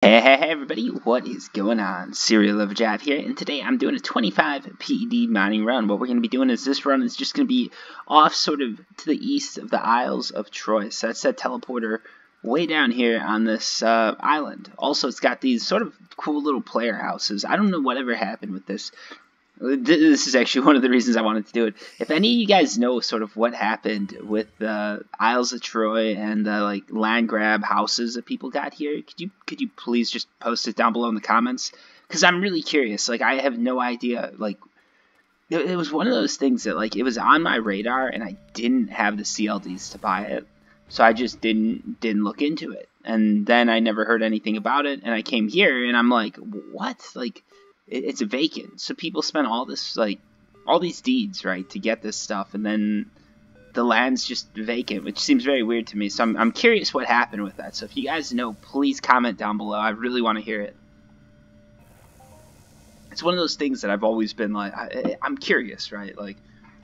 Hey everybody, what is going on? CerealOverdrive here, and today I'm doing a 25 PED mining run. What we're going to be doing is this run is just going to be off sort of to the east of the Isles of Troy. So that's that teleporter way down here on this island. Also, it's got these sort of cool little player houses. I don't know whatever happened with this. This is actually one of the reasons I wanted to do it. If any of you guys know sort of what happened with the Isles of Troy and the like land grab houses that people got here, could you please just post it down below in the comments? Because I'm really curious. Like I have no idea. Like it was one of those things that like it was on my radar and I didn't have the CLDs to buy it, so I just didn't look into it. And then I never heard anything about it, and I came here and I'm like, what? Like it's vacant. So people spent all this, like, all these deeds, right, to get this stuff, and then the land's just vacant, which seems very weird to me. So I'm curious what happened with that. So if you guys know, please comment down below. I really want to hear it. It's one of those things that I've always been like, I'm curious, right? Like,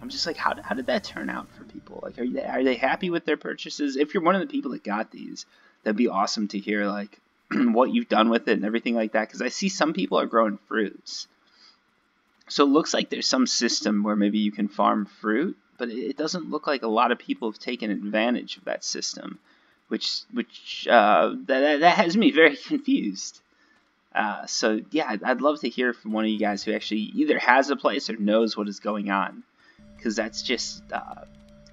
I'm just like, how did that turn out for people? Like, are they happy with their purchases? If you're one of the people that got these, that'd be awesome to hear, like, what you've done with it and everything like that, because I see some people are growing fruits. So it looks like there's some system where maybe you can farm fruit, but it doesn't look like a lot of people have taken advantage of that system, which that has me very confused. So yeah, I'd love to hear from one of you guys who actually either has a place or knows what is going on, because that's just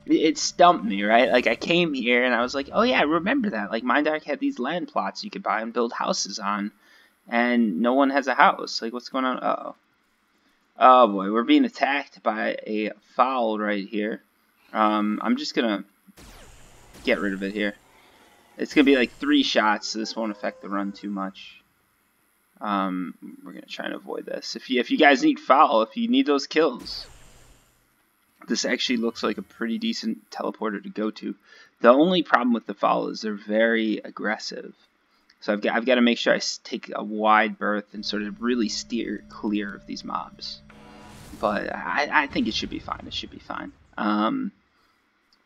it stumped me, right? Like, I came here and I was like, oh yeah, I remember that. Like, Mindark had these land plots you could buy and build houses on, and no one has a house. Like, what's going on? Uh-oh. Oh boy, we're being attacked by a fowl right here. I'm just gonna get rid of it here. It's gonna be like 3 shots, so this won't affect the run too much. We're gonna try and avoid this. If you guys need fowl, if you need those kills, this actually looks like a pretty decent teleporter to go to. The only problem with the fowl is they're very aggressive. So I've got to make sure I take a wide berth and sort of really steer clear of these mobs. But I think it should be fine. It should be fine.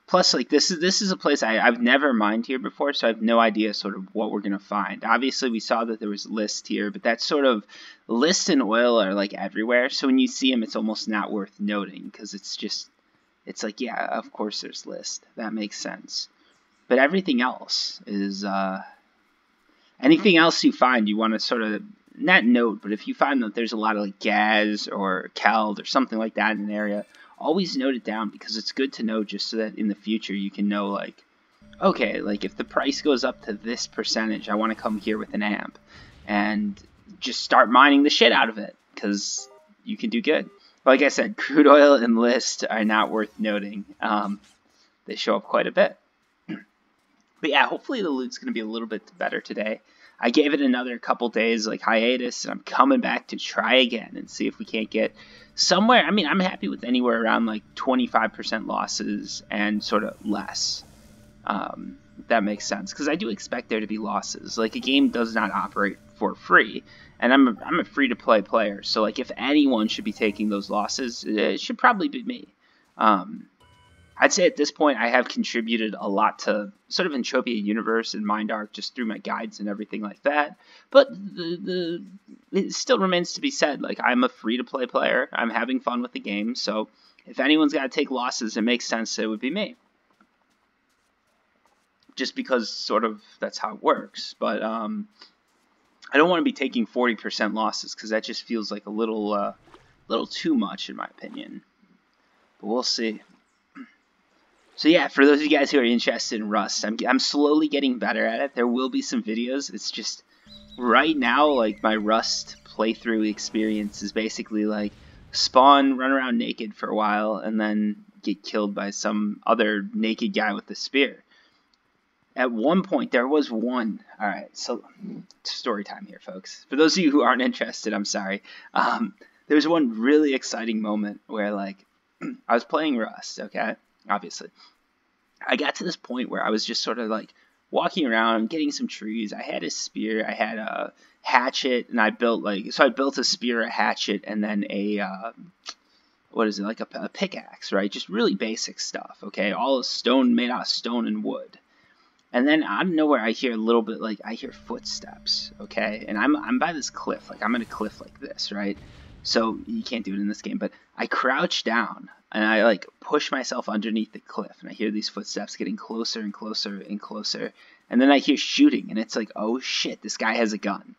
Plus, like, this is a place I've never mined here before, so I have no idea sort of what we're going to find. Obviously, we saw that there was list here, but that sort of list and oil are, like, everywhere. So when you see them, it's almost not worth noting, because it's like, yeah, of course there's list. That makes sense. But everything else is, anything else you find, you want to sort of, not note, but if you find that there's a lot of, like, gas or keld or something like that in an area, always note it down, because it's good to know just so that in the future you can know, like, okay, like if the price goes up to this percentage, I want to come here with an amp and just start mining the shit out of it, because you can do good. Like I said, crude oil and list are not worth noting. They show up quite a bit. But yeah, hopefully the loot's going to be a little bit better today. I gave it another couple days, like, hiatus, and I'm coming back to try again and see if we can't get somewhere. I mean, I'm happy with anywhere around, like, 25% losses and sort of less. That makes sense, because I do expect there to be losses. Like, a game does not operate for free, and I'm a free-to-play player, so, like, if anyone should be taking those losses, it should probably be me. I'd say at this point I have contributed a lot to sort of Entropia Universe and Mindark just through my guides and everything like that. But it still remains to be said, like, I'm a free-to-play player. I'm having fun with the game, so if anyone's got to take losses, it makes sense it would be me. Just because sort of that's how it works. But I don't want to be taking 40% losses, because that just feels like a little too much in my opinion. But we'll see. So yeah, for those of you guys who are interested in Rust, I'm slowly getting better at it. There will be some videos. It's just right now, like, my Rust playthrough experience is basically like spawn, run around naked for a while, and then get killed by some other naked guy with a spear. At one point, there was one. All right, so story time here, folks. For those of you who aren't interested, I'm sorry. There was one really exciting moment where, like, I was playing Rust, okay? Obviously, I got to this point where I was just sort of like walking around, getting some trees. I had a spear, I had a hatchet, and I built a spear, a hatchet, and then a what is it, like a pickaxe, right? Just really basic stuff, okay? All stone, made out of stone and wood. And then out of nowhere, I hear a little bit, like, I hear footsteps, okay? And I'm by this cliff, like, I'm in a cliff like this, right? So you can't do it in this game, but I crouch down and I, like, push myself underneath the cliff, and I hear these footsteps getting closer and closer and closer. And then I hear shooting, and it's like, oh shit, this guy has a gun.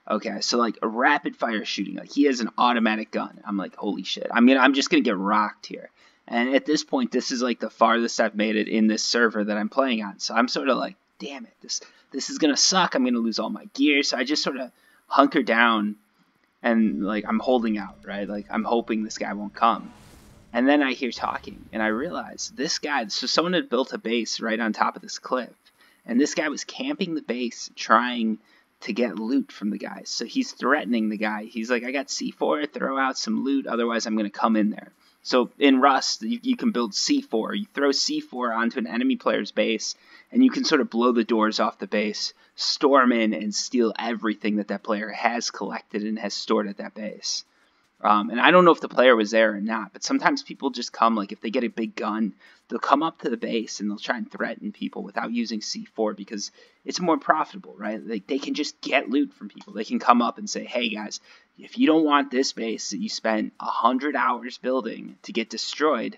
Okay, so like a rapid fire shooting, like he has an automatic gun. I'm like, holy shit, I'm just gonna get rocked here. And at this point, this is like the farthest I've made it in this server that I'm playing on. So I'm sort of like, damn it, this is gonna suck. I'm gonna lose all my gear. So I just sort of hunker down and like I'm holding out, right? Like I'm hoping this guy won't come. And then I hear talking, and I realize this guy, so someone had built a base right on top of this cliff, and this guy was camping the base trying to get loot from the guys. So he's threatening the guy. He's like, I got C4, throw out some loot, otherwise I'm going to come in there. So in Rust, you can build C4. You throw C4 onto an enemy player's base, and you can sort of blow the doors off the base, storm in, and steal everything that that player has collected and has stored at that base. And I don't know if the player was there or not, but sometimes people just come, like if they get a big gun, they'll come up to the base and they'll try and threaten people without using C4 because it's more profitable, right? Like they can just get loot from people. They can come up and say, hey guys, if you don't want this base that you spent 100 hours building to get destroyed,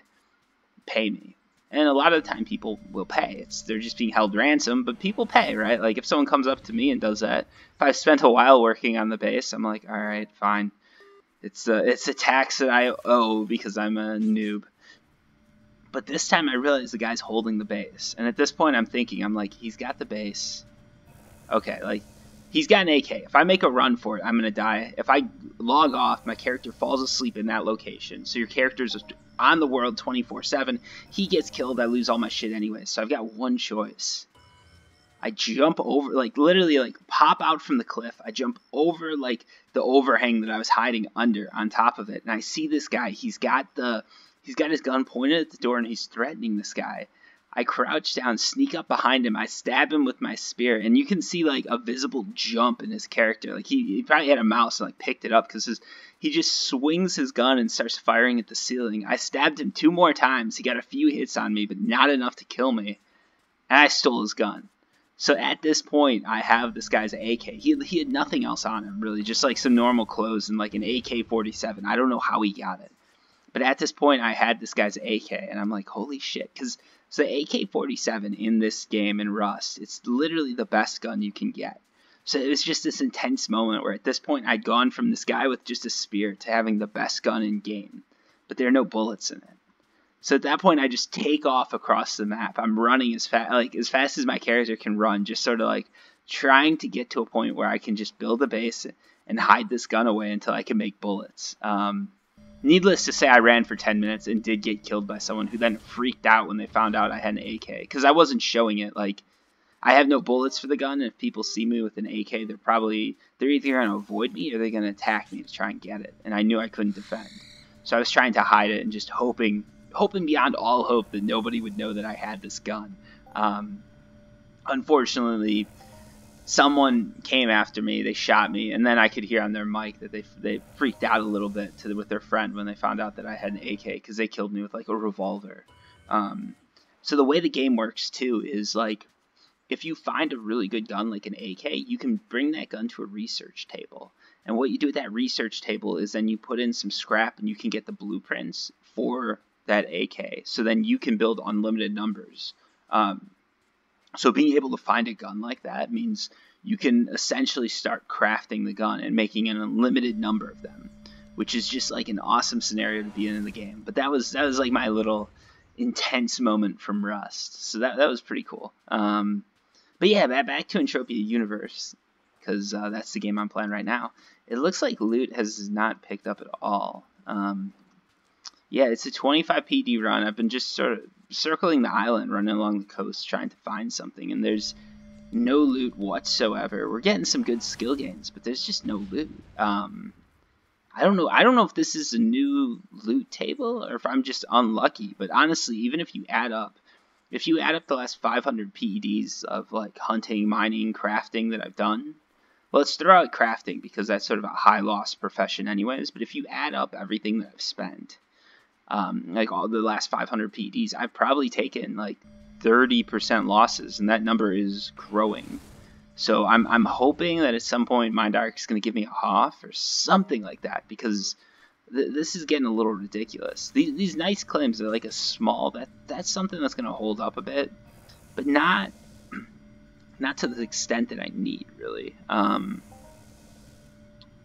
pay me. And a lot of the time people will pay. They're just being held ransom, but people pay, right? Like if someone comes up to me and does that, if I've spent a while working on the base, I'm like, all right, fine. It's a tax that I owe because I'm a noob. But this time I realize the guy's holding the base. And at this point I'm thinking, I'm like, he's got the base. Okay, like, he's got an AK. If I make a run for it, I'm going to die. If I log off, my character falls asleep in that location. So your character's on the world 24/7. He gets killed, I lose all my shit anyway. So I've got one choice. I jump over, like literally like pop out from the cliff. I jump over like the overhang that I was hiding under on top of it. And I see this guy. He's got his gun pointed at the door and he's threatening this guy. I crouch down, sneak up behind him. I stab him with my spear. And you can see like a visible jump in his character. Like he probably had a mouse and like picked it up because he just swings his gun and starts firing at the ceiling. I stabbed him 2 more times. He got a few hits on me, but not enough to kill me. And I stole his gun. So at this point, I have this guy's AK. He had nothing else on him, really, just like some normal clothes and like an AK-47. I don't know how he got it. But at this point, I had this guy's AK, and I'm like, holy shit. Because the AK-47 in this game in Rust, it's literally the best gun you can get. So it was just this intense moment where at this point, I'd gone from this guy with just a spear to having the best gun in game. But there are no bullets in it. So at that point, I just take off across the map. I'm running as fast as my character can run, just sort of like trying to get to a point where I can just build a base and hide this gun away until I can make bullets. Needless to say, I ran for 10 minutes and did get killed by someone who then freaked out when they found out I had an AK. Because I wasn't showing it. Like, I have no bullets for the gun, and if people see me with an AK, they're either going to avoid me or they're going to attack me to try and get it. And I knew I couldn't defend. So I was trying to hide it and just hoping beyond all hope that nobody would know that I had this gun. Unfortunately, someone came after me, they shot me, and then I could hear on their mic that they freaked out a little bit with their friend when they found out that I had an AK, because they killed me with like a revolver. So the way the game works too is like, if you find a really good gun like an AK, you can bring that gun to a research table. And what you do with that research table is then you put in some scrap and you can get the blueprints for that AK, so then you can build unlimited numbers. So being able to find a gun like that means you can essentially start crafting the gun and making an unlimited number of them, which is just like an awesome scenario to be in the game. But that was like my little intense moment from Rust, so that was pretty cool. But yeah, back to Entropia Universe, because that's the game I'm playing right now. It looks like loot has not picked up at all. Yeah, it's a 25 PD run. I've been just sort of circling the island, running along the coast, trying to find something, and there's no loot whatsoever. We're getting some good skill gains, but there's just no loot. I don't know if this is a new loot table or if I'm just unlucky, but honestly, even if you add up the last 500 PEDs of like hunting, mining, crafting that I've done, well, let's throw out crafting because that's sort of a high loss profession anyways, but if you add up everything that I've spent, like all the last 500 PEDs, I've probably taken like 30% losses, and that number is growing. So I'm hoping that at some point Mindark is going to give me a HOF or something like that, because this is getting a little ridiculous. These nice claims are like a small, that's something that's going to hold up a bit, but not to the extent that I need, really.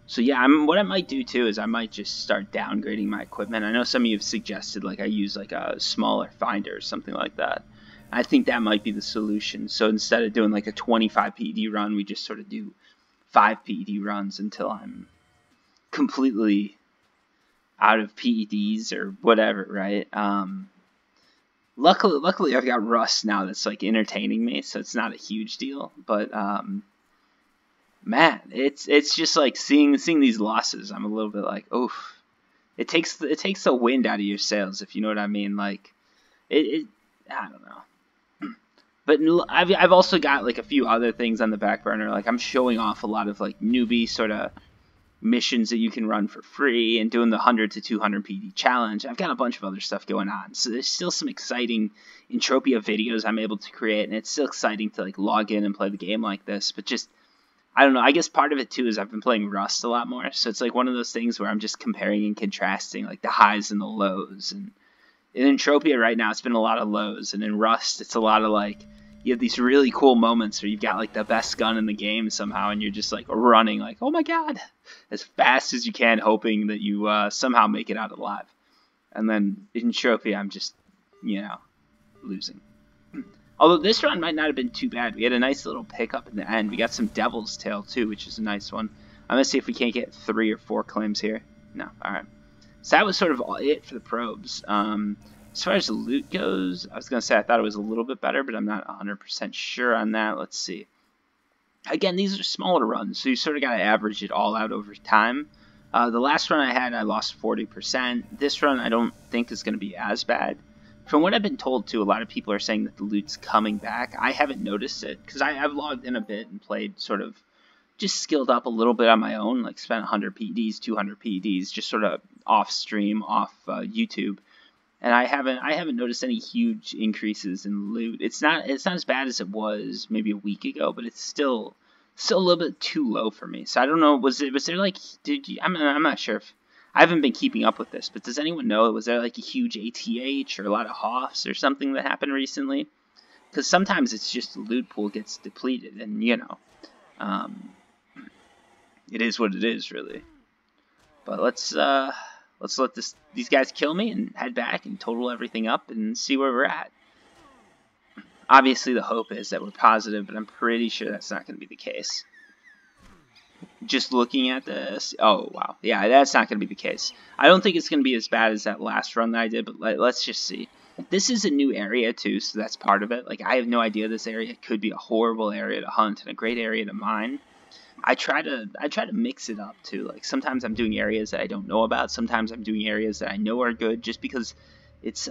So yeah, what I might do too is I might just start downgrading my equipment. I know some of you have suggested like I use like a smaller finder or something like that. I think that might be the solution. So instead of doing like a 25 PED run, we just sort of do 5 PED runs until I'm completely out of PEDs or whatever, right? Luckily I've got Rust now that's like entertaining me, so it's not a huge deal. But man, it's just like seeing these losses. I'm a little bit like, oof. It takes the wind out of your sails, if you know what I mean. Like, I don't know. But I've also got like a few other things on the back burner. Like I'm showing off a lot of like newbie sort of missions that you can run for free, and doing the 100 to 200 PD challenge. I've got a bunch of other stuff going on, so there's still some exciting Entropia videos I'm able to create, and it's still exciting to like log in and play the game like this. But just, I don't know, I guess part of it too is I've been playing Rust a lot more, so it's like one of those things where I'm just comparing and contrasting like the highs and the lows. And in Entropia right now it's been a lot of lows, and in Rust it's a lot of like, you have these really cool moments where you've got like the best gun in the game somehow, and you're just like running like, oh my god, as fast as you can, hoping that you somehow make it out alive. And then in Entropia I'm just, losing. Although this run might not have been too bad. We had a nice little pickup in the end. We got some Devil's Tail too, which is a nice one. I'm going to see if we can't get 3 or 4 claims here. No, alright. So that was sort of it for the probes. As far as the loot goes, I was going to say I thought it was a little bit better, but I'm not 100% sure on that. Let's see. Again, these are smaller runs, so you sort of got to average it all out over time. The last run I had, I lost 40%. This run I don't think is going to be as bad. From what I've been told, too, a lot of people are saying that the loot's coming back. I haven't noticed it, because I've logged in a bit and played sort of just skilled up a little bit on my own, like spent 100 PEDs, 200 PEDs, just sort of off stream, off YouTube. And I haven't noticed any huge increases in loot. It's not as bad as it was maybe a week ago, but it's still a little bit too low for me. So I don't know. Was there like, I'm not sure if I haven't been keeping up with this, but does anyone know, was there like a huge ATH or a lot of HOFs or something that happened recently? Because sometimes it's just the loot pool gets depleted, and it is what it is, really. But let's let these guys kill me and head back and total everything up and see where we're at. Obviously, the hope is that we're positive, but I'm pretty sure that's not going to be the case. Just looking at this, oh wow, yeah, that's not going to be the case. I don't think it's going to be as bad as that last run that I did, but let's just see. This is a new area too, so that's part of it. Like, I have no idea this area could be a horrible area to hunt and a great area to mine. I try to mix it up too. Like, sometimes I'm doing areas that I don't know about. Sometimes I'm doing areas that I know are good, just because it's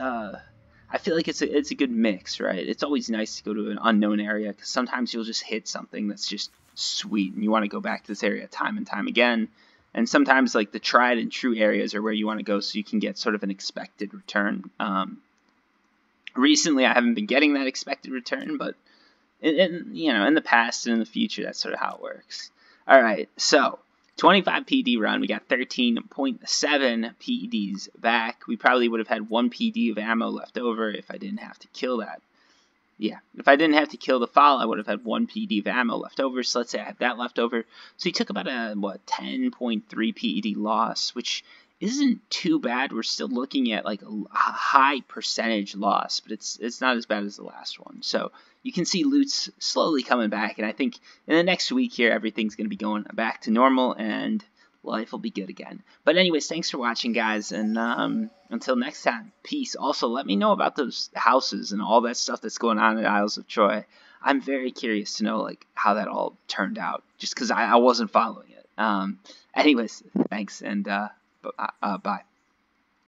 I feel like it's a good mix, right? It's always nice to go to an unknown area, because sometimes you'll just hit something that's just sweet, and you want to go back to this area time and time again. And sometimes like the tried and true areas are where you want to go, so you can get sort of an expected return. Recently, I haven't been getting that expected return, but in the past and in the future, that's sort of how it works. All right, so 25 PD run, we got 13.7 PEDs back. We probably would have had 1 PD of ammo left over if I didn't have to kill that. Yeah, if I didn't have to kill the fowl, I would have had 1 PD of ammo left over. So let's say I have that left over. So he took about a 10.3 PED loss, which isn't too bad. We're still looking at like a high percentage loss, but it's not as bad as the last one. So you can see loot's slowly coming back, and I think in the next week here, everything's going to be going back to normal, and life will be good again. But anyways, thanks for watching, guys, and until next time, peace. Also, let me know about those houses and all that stuff that's going on at Isles of Troy. I'm very curious to know like how that all turned out, just because I wasn't following it. Anyways, thanks, and bye.